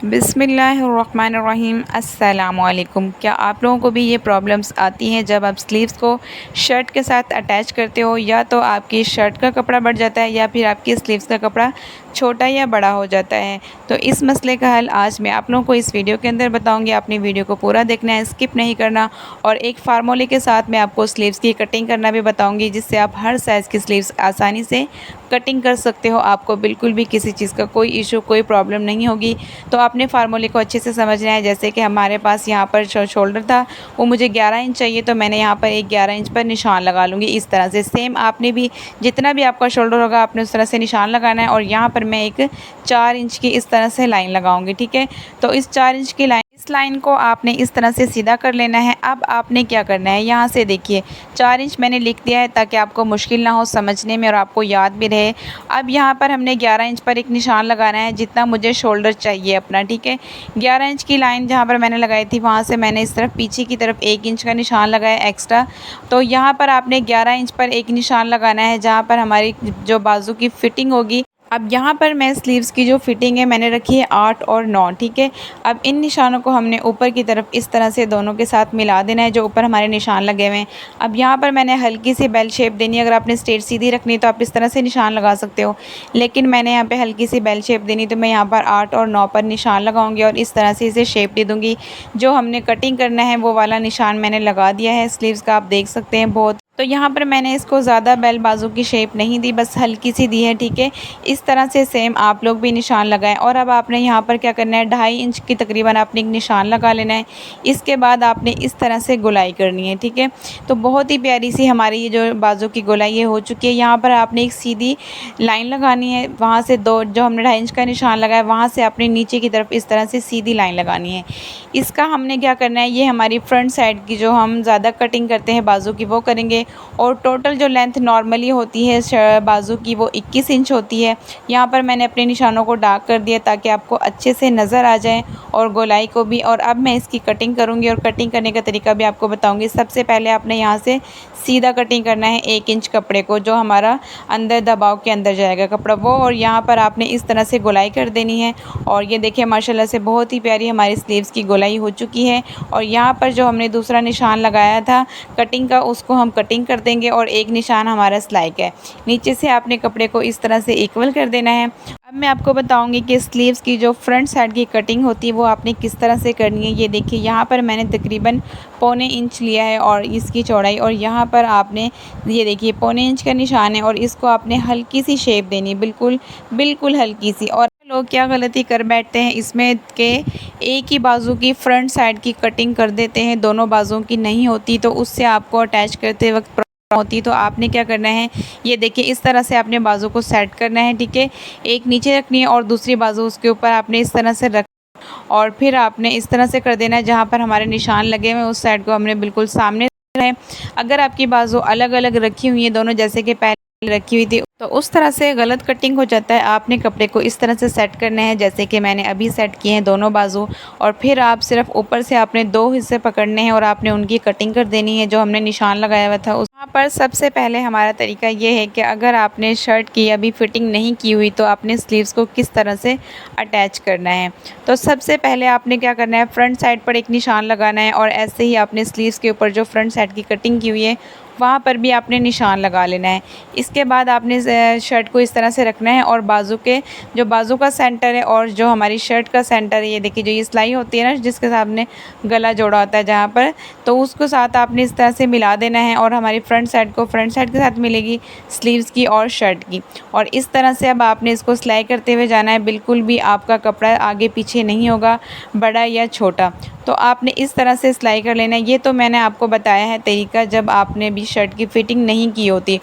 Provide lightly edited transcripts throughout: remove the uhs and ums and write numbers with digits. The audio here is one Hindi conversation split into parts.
बिस्मिल्लाहिर्रहमानिर्रहीम अस्सलामुअलैकुम। क्या आप लोगों को भी ये प्रॉब्लम्स आती हैं जब आप स्लीव्स को शर्ट के साथ अटैच करते हो, या तो आपकी शर्ट का कपड़ा बढ़ जाता है या फिर आपकी स्लीव्स का कपड़ा छोटा या बड़ा हो जाता है। तो इस मसले का हल आज मैं आप लोगों को इस वीडियो के अंदर बताऊंगी। आपने वीडियो को पूरा देखना है, स्किप नहीं करना। और एक फार्मूले के साथ मैं आपको स्लीव्स की कटिंग करना भी बताऊँगी, जिससे आप हर साइज़ की स्लीव्स आसानी से कटिंग कर सकते हो। आपको बिल्कुल भी किसी चीज़ का कोई इशू, कोई प्रॉब्लम नहीं होगी। तो आपने फार्मूले को अच्छे से समझना है। जैसे कि हमारे पास यहाँ पर शोल्डर था, वो मुझे 11 इंच चाहिए, तो मैंने यहाँ पर एक 11 इंच पर निशान लगा लूँगी इस तरह से। सेम आपने भी जितना भी आपका शोल्डर होगा आपने उस तरह से निशान लगाना है। और यहाँ पर मैं एक 4 इंच की इस तरह से लाइन लगाऊंगी, ठीक है। तो इस 4 इंच की इस लाइन को आपने इस तरह से सीधा कर लेना है। अब आपने क्या करना है, यहाँ से देखिए 4 इंच मैंने लिख दिया है ताकि आपको मुश्किल ना हो समझने में और आपको याद भी रहे। अब यहाँ पर हमने 11 इंच पर एक निशान लगाना है, जितना मुझे शोल्डर चाहिए अपना, ठीक है। 11 इंच की लाइन जहाँ पर मैंने लगाई थी, वहाँ से मैंने इस तरफ पीछे की तरफ 1 इंच का निशान लगाया एक्स्ट्रा। तो यहाँ पर आपने 11 इंच पर एक निशान लगाना है, जहाँ पर हमारी जो बाजू की फिटिंग होगी। अब यहाँ पर मैं स्लीव्स की जो फिटिंग है मैंने रखी है 8 और 9, ठीक है। अब इन निशानों को हमने ऊपर की तरफ इस तरह से दोनों के साथ मिला देना है, जो ऊपर हमारे निशान लगे हुए हैं। अब यहाँ पर मैंने हल्की सी बेल शेप देनी है। अगर आपने स्ट्रेट सीधी रखनी है तो आप इस तरह से निशान लगा सकते हो, लेकिन मैंने यहाँ पे हल्की सी बेल शेप देनी, तो मैं यहाँ पर 8 और 9 पर निशान लगाऊंगी और इस तरह से इसे शेप दे दूँगी। जो हमने कटिंग करना है वो वाला निशान मैंने लगा दिया है स्लीव्स का, आप देख सकते हैं बहुत। तो यहाँ पर मैंने इसको ज़्यादा बेल बाजू की शेप नहीं दी, बस हल्की सी दी है, ठीक है। इस तरह से सेम आप लोग भी निशान लगाएं। और अब आपने यहाँ पर क्या करना है, 2.5 इंच की तकरीबन आपने एक निशान लगा लेना है। इसके बाद आपने इस तरह से गोलाई करनी है, ठीक है। तो बहुत ही प्यारी सी हमारी ये जो बाजू की गोलाई हो चुकी है। यहाँ पर आपने एक सीधी लाइन लगानी है, वहाँ से दो जो हमने 2.5 इंच का निशान लगाया वहाँ से आपने नीचे की तरफ इस तरह से सीधी लाइन लगानी है। इसका हमने क्या करना है, ये हमारी फ्रंट साइड की जो हम ज़्यादा कटिंग करते हैं बाजू की वो करेंगे। और टोटल जो लेंथ नॉर्मली होती है बाजू की वो 21 इंच होती है। यहाँ पर मैंने अपने निशानों को डार्क कर दिया ताकि आपको अच्छे से नज़र आ जाए, और गोलाई को भी। और अब मैं इसकी कटिंग करूँगी और कटिंग करने का तरीका भी आपको बताऊँगी। सबसे पहले आपने यहाँ से सीधा कटिंग करना है 1 इंच कपड़े को, जो हमारा अंदर दबाव के अंदर जाएगा कपड़ा वो। और यहाँ पर आपने इस तरह से गोलाई कर देनी है। और ये देखिए माशाल्लाह से बहुत ही प्यारी हमारी स्लीव्स की गोलाई हो चुकी है। और यहाँ पर जो हमने दूसरा निशान लगाया था कटिंग का, उसको हम कटिंग कर देंगे। और एक निशान हमारा सिलाई का है, नीचे से आपने कपड़े को इस तरह से इक्वल कर देना है। अब मैं आपको बताऊंगी कि स्लीव्स की जो फ्रंट साइड की कटिंग होती है वो आपने किस तरह से करनी है। ये देखिए यहाँ पर मैंने तकरीबन 1.25 इंच लिया है और इसकी चौड़ाई, और यहाँ पर आपने ये देखिए 1.25 इंच का निशान है। और इसको आपने हल्की सी शेप देनी है, बिल्कुल बिल्कुल हल्की सी। और लोग क्या गलती कर बैठते हैं इसमें के एक ही बाजू की फ्रंट साइड की कटिंग कर देते हैं, दोनों बाजुओं की नहीं होती, तो उससे आपको अटैच करते वक्त होती। तो आपने क्या करना है, ये देखिए इस तरह से आपने बाजू को सेट करना है, ठीक है। एक नीचे रखनी है और दूसरी बाजू उसके ऊपर आपने इस तरह से रख, और फिर आपने इस तरह से कर देना है जहाँ पर हमारे निशान लगे हुए हैं उस साइड को हमने बिल्कुल सामने है। अगर आपकी बाजू अलग अलग रखी हुई है दोनों, जैसे कि पहले रखी हुई थी, तो उस तरह से गलत कटिंग हो जाता है। आपने कपड़े को इस तरह से सेट करना है जैसे कि मैंने अभी सेट किए हैं दोनों बाजू। और फिर आप सिर्फ ऊपर से आपने 2 हिस्से पकड़ने हैं और आपने उनकी कटिंग कर देनी है जो हमने निशान लगाया हुआ था उस। वहाँ पर सबसे पहले हमारा तरीका ये है कि अगर आपने शर्ट की अभी फिटिंग नहीं की हुई तो आपने स्लीव्स को किस तरह से अटैच करना है। तो सबसे पहले आपने क्या करना है, फ्रंट साइड पर एक निशान लगाना है और ऐसे ही आपने स्लीव्स के ऊपर जो फ्रंट साइड की कटिंग की हुई है वहाँ पर भी आपने निशान लगा लेना है। इसके बाद आपने शर्ट को इस तरह से रखना है, और बाजू के जो बाजू का सेंटर है और जो हमारी शर्ट का सेंटर है, ये देखिए जो ये सिलाई होती है ना जिसके साथ आपने गला जोड़ा होता है जहाँ पर, तो उसको साथ आपने इस तरह से मिला देना है। और हमारी फ्रंट साइड को फ्रंट साइड के साथ मिलेगी स्लीव्स की और शर्ट की। और इस तरह से अब आपने इसको सिलाई करते हुए जाना है, बिल्कुल भी आपका कपड़ा आगे पीछे नहीं होगा, बड़ा या छोटा। तो आपने इस तरह से सिलाई कर लेना है। ये तो मैंने आपको बताया है तरीका जब आपने भी शर्ट की फिटिंग नहीं की होती।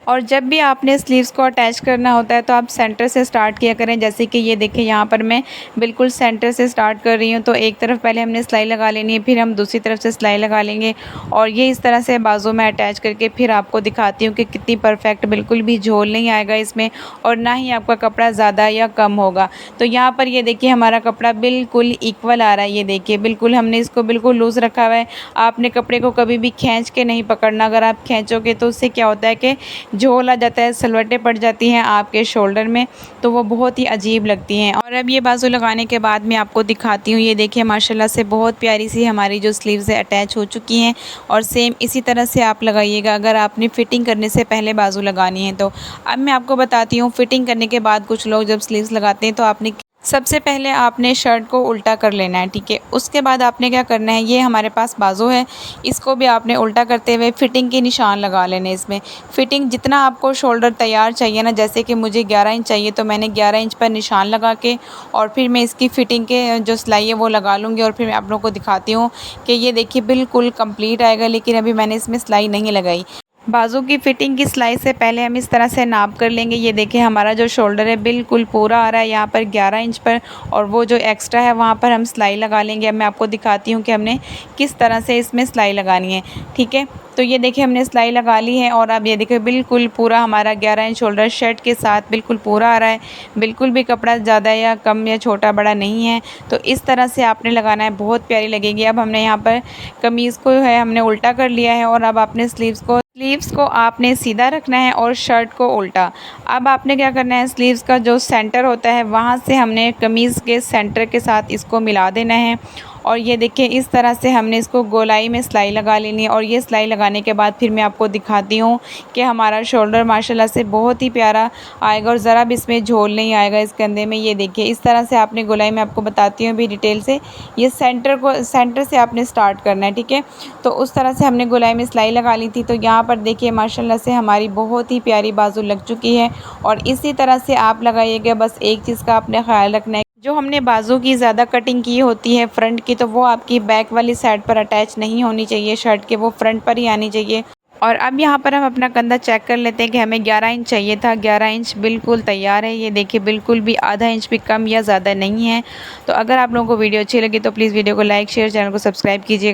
और जब भी आपने स्लीव्स को अटैच करना होता है तो आप सेंटर से स्टार्ट किया करें। जैसे कि ये देखिए यहाँ पर मैं बिल्कुल सेंटर से स्टार्ट कर रही हूँ। तो एक तरफ पहले हमने सिलाई लगा लेनी है, फिर हम दूसरी तरफ से सिलाई लगा लेंगे, और ये इस तरह से बाजू में अटैच करके फिर आपको दिखाती हूँ कि कितनी परफेक्ट, बिल्कुल भी झोल नहीं आएगा इसमें, और ना ही आपका कपड़ा ज़्यादा या कम होगा। तो यहाँ पर ये देखिए हमारा कपड़ा बिल्कुल इक्वल आ रहा है। ये देखिए बिल्कुल हमने इसको बिल्कुल लूज़ रखा हुआ है। आपने कपड़े को कभी भी खींच के नहीं पकड़ना। अगर आप खींचोगे तो उससे क्या होता है कि झोल आ जाता है, सलवटें पड़ जाती हैं आपके शोल्डर में, तो वो बहुत ही अजीब लगती हैं। और अब ये बाजू लगाने के बाद मैं आपको दिखाती हूँ। ये देखिए माशाल्लाह से बहुत प्यारी सी हमारी जो स्लीव्स है अटैच हो चुकी हैं। और सेम इसी तरह से आप लगाइएगा अगर आपने फ़िटिंग करने से पहले बाजू लगानी है तो। अब मैं आपको बताती हूँ फ़िटिंग करने के बाद कुछ लोग जब स्लीव्स लगाते हैं तो आपने सबसे पहले आपने शर्ट को उल्टा कर लेना है, ठीक है। उसके बाद आपने क्या करना है, ये हमारे पास बाजू है, इसको भी आपने उल्टा करते हुए फ़िटिंग के निशान लगा लेने। इसमें फ़िटिंग जितना आपको शोल्डर तैयार चाहिए ना, जैसे कि मुझे 11 इंच चाहिए तो मैंने 11 इंच पर निशान लगा के और फिर मैं इसकी फ़िटिंग के जो सिलाई है वो लगा लूँगी। और फिर मैं आप लोगों को दिखाती हूँ कि ये देखिए बिल्कुल कंप्लीट आएगा, लेकिन अभी मैंने इसमें सिलाई नहीं लगाई। बाजू की फ़िटिंग की सिलाई से पहले हम इस तरह से नाप कर लेंगे। ये देखिए हमारा जो शोल्डर है बिल्कुल पूरा आ रहा है यहाँ पर 11 इंच पर, और वो जो एक्स्ट्रा है वहाँ पर हम सिलाई लगा लेंगे। अब मैं आपको दिखाती हूँ कि हमने किस तरह से इसमें सिलाई लगानी है, ठीक है। तो ये देखिए हमने सिलाई लगा ली है और अब ये देखिए बिल्कुल पूरा हमारा 11 इंच शोल्डर शर्ट के साथ बिल्कुल पूरा आ रहा है। बिल्कुल भी कपड़ा ज़्यादा या कम या छोटा बड़ा नहीं है। तो इस तरह से आपने लगाना है, बहुत प्यारी लगेगी। अब हमने यहाँ पर कमीज़ को है हमने उल्टा कर लिया है और अब आपने स्लीव्स को आपने सीधा रखना है और शर्ट को उल्टा। अब आपने क्या करना है, स्लीव्स का जो सेंटर होता है वहाँ से हमने कमीज़ के सेंटर के साथ इसको मिला देना है। और ये देखिए इस तरह से हमने इसको गोलाई में सिलाई लगा लेनी है। और ये सिलाई लगाने के बाद फिर मैं आपको दिखाती हूँ कि हमारा शोल्डर माशाल्लाह से बहुत ही प्यारा आएगा और ज़रा भी इसमें झोल नहीं आएगा इस कंधे में। ये देखिए इस तरह से आपने गोलाई में आपको बताती हूँ भी डिटेल से, ये सेंटर से आपने स्टार्ट करना है, ठीक है। तो उस तरह से हमने गोलाई में सिलाई लगा ली थी। तो यहाँ पर देखिए माशाल्लाह से हमारी बहुत ही प्यारी बाजू लग चुकी है। और इसी तरह से आप लगाइएगा। बस एक चीज़ का आपने ख्याल रखना है, जो हमने बाजू की ज़्यादा कटिंग की होती है फ्रंट की, तो वो आपकी बैक वाली साइड पर अटैच नहीं होनी चाहिए शर्ट के, वो फ्रंट पर ही आनी चाहिए। और अब यहाँ पर हम अपना कंधा चेक कर लेते हैं कि हमें 11 इंच चाहिए था। 11 इंच बिल्कुल तैयार है। ये देखिए बिल्कुल भी आधा इंच भी कम या ज़्यादा नहीं है। तो अगर आप लोगों को वीडियो अच्छी लगी तो प्लीज़ वीडियो को लाइक शेयर, चैनल को सब्सक्राइब कीजिएगा।